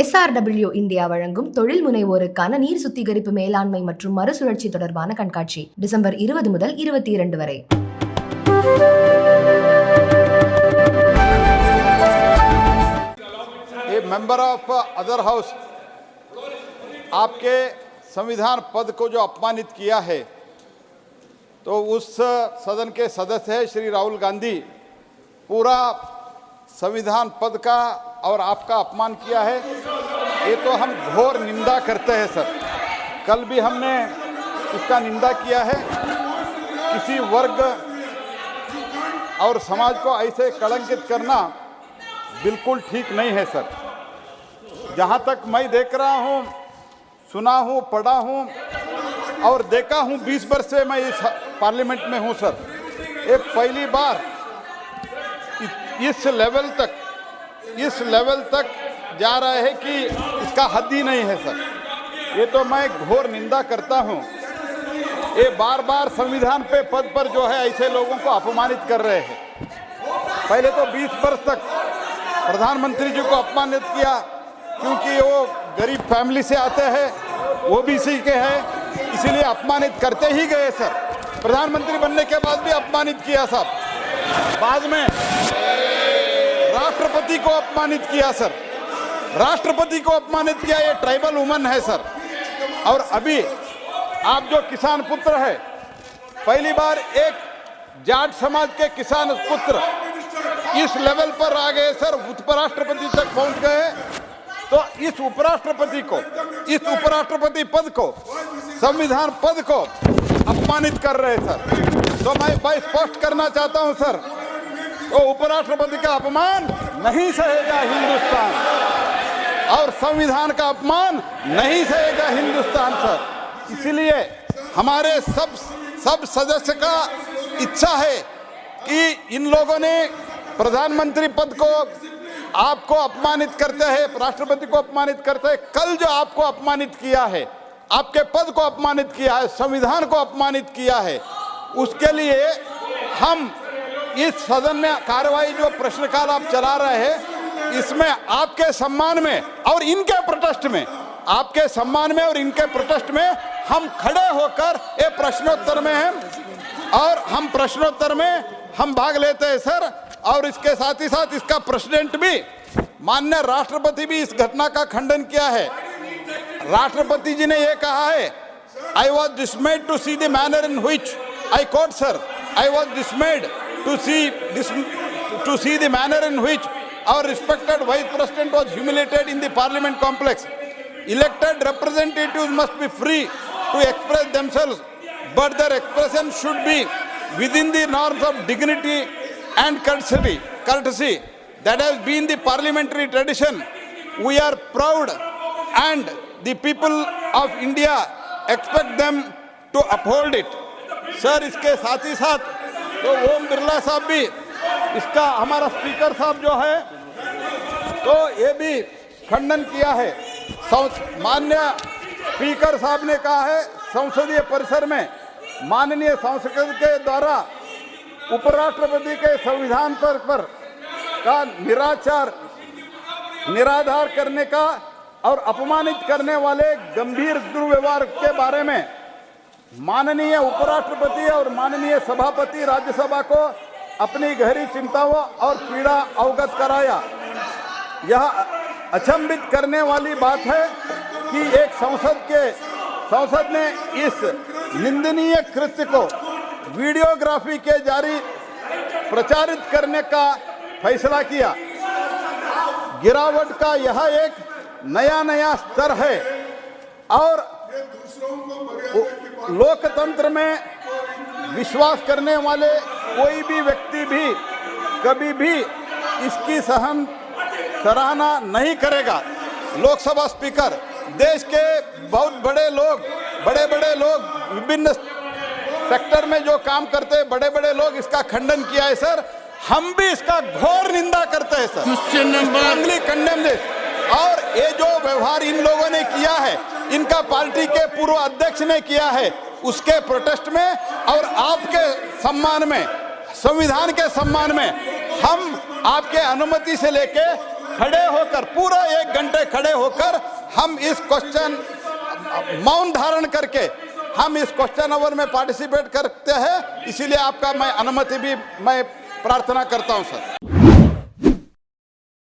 SRW India வழங்கும் தொழில் முனைவோருக்கான நீர் சுத்திகரிப்பு மேலாண்மை மற்றும் மறுசுழற்சி தொடர்பான கண்காட்சி டிசம்பர் 20 முதல் 22 வரை. ए मेंबर ऑफ अदर हाउस, आपके संविधान पद को जो अपमानित किया है, तो उस सदन के सदस्य है श्री राहुल गांधी, पूरा संविधान पद का और आपका अपमान किया है। ये तो हम घोर निंदा करते हैं सर। कल भी हमने इसका निंदा किया है। किसी वर्ग और समाज को ऐसे कलंकित करना बिल्कुल ठीक नहीं है सर। जहाँ तक मैं देख रहा हूँ, सुना हूँ, पढ़ा हूँ और देखा हूँ, 20 वर्ष से मैं इस पार्लियामेंट में हूँ सर। ये पहली बार इस लेवल तक जा रहा है कि इसका हद ही नहीं है सर। ये तो मैं घोर निंदा करता हूँ। ये बार बार संविधान पे पद पर जो है ऐसे लोगों को अपमानित कर रहे हैं। पहले तो 20 वर्ष तक प्रधानमंत्री जी को अपमानित किया, क्योंकि वो गरीब फैमिली से आते हैं, ओबीसी के हैं, इसीलिए अपमानित करते ही गए सर। प्रधानमंत्री बनने के बाद भी अपमानित किया साहब। बाद में राष्ट्रपति को अपमानित किया सर। राष्ट्रपति को अपमानित किया। ये ट्राइबल वुमन है सर। और अभी आप जो किसान पुत्र है, पहली बार एक जाट समाज के किसान पुत्र इस लेवल पर आ गए सर, उपराष्ट्रपति तक पहुंच गए। तो इस उपराष्ट्रपति पद को, संविधान पद को अपमानित कर रहे सर। तो मैं स्पष्ट करना चाहता हूं सर, तो उपराष्ट्रपति का अपमान नहीं सहेगा हिंदुस्तान और संविधान का अपमान नहीं सहेगा हिंदुस्तान सर। इसलिए हमारे सब सदस्य का इच्छा है कि इन लोगों ने प्रधानमंत्री पद को आपको अपमानित करते हैं, राष्ट्रपति को अपमानित करते हैं। कल जो आपको अपमानित किया है, आपके पद को अपमानित किया है, संविधान को अपमानित किया है, उसके लिए हम इस सदन में कार्रवाई जो प्रश्नकाल आप चला रहे हैं, इसमें आपके सम्मान में और इनके प्रोटेस्ट में, आपके सम्मान में और इनके प्रोटेस्ट में हम खड़े होकर ये प्रश्नोत्तर में हैं और हम प्रश्नोत्तर में हम भाग लेते हैं सर। और इसके साथ ही साथ इसका प्रेसिडेंट भी, माननीय राष्ट्रपति भी इस घटना का खंडन किया है। राष्ट्रपति जी ने यह कहा है, I was dismayed to see the manner in which, I quote sir, I was dismayed to see the manner in which our respected vice president was humiliated in the parliament complex. Elected representatives must be free to express themselves, but their expression should be within the norms of dignity and courtesy. That has been the parliamentary tradition. We are proud and the people of India expect them to uphold it. Sir, इसके साथ ही साथ तो ओम बिरला साहब भी, इसका हमारा speaker साहब जो है, तो ये भी खंडन किया है। माननीय स्पीकर साहब ने कहा है, संसदीय परिसर में माननीय संसद के द्वारा उपराष्ट्रपति के संविधान पर का निराधार करने का और अपमानित करने वाले गंभीर दुर्व्यवहार के बारे में माननीय उपराष्ट्रपति और माननीय सभापति राज्यसभा को अपनी गहरी चिंताओं और पीड़ा अवगत कराया। यह अचंभित करने वाली बात है कि एक संसद ने इस निंदनीय कृत्य को वीडियोग्राफी के जारी प्रचारित करने का फैसला किया। गिरावट का यह एक नया स्तर है और लोकतंत्र में विश्वास करने वाले कोई भी व्यक्ति भी कभी भी इसकी सराहना नहीं करेगा। लोकसभा स्पीकर, देश के बहुत बड़े लोग विभिन्न सेक्टर में जो काम करते हैं, बड़े लोग इसका खंडन किया है सर। हम भी इसका घोर निंदा करते हैं सर। Strongly condemn this. और ये जो व्यवहार इन लोगों ने किया है, इनका पार्टी के पूर्व अध्यक्ष ने किया है, उसके प्रोटेस्ट में और आपके सम्मान में, संविधान के सम्मान में हम आपके अनुमति से लेके खड़े होकर पूरा 1 घंटे खड़े होकर हम इस क्वेश्चन मौन धारण करके हम इस क्वेश्चन आवर में पार्टिसिपेट करते हैं, इसीलिए आपका मैं अनुमति भी मैं प्रार्थना करता हूं सर।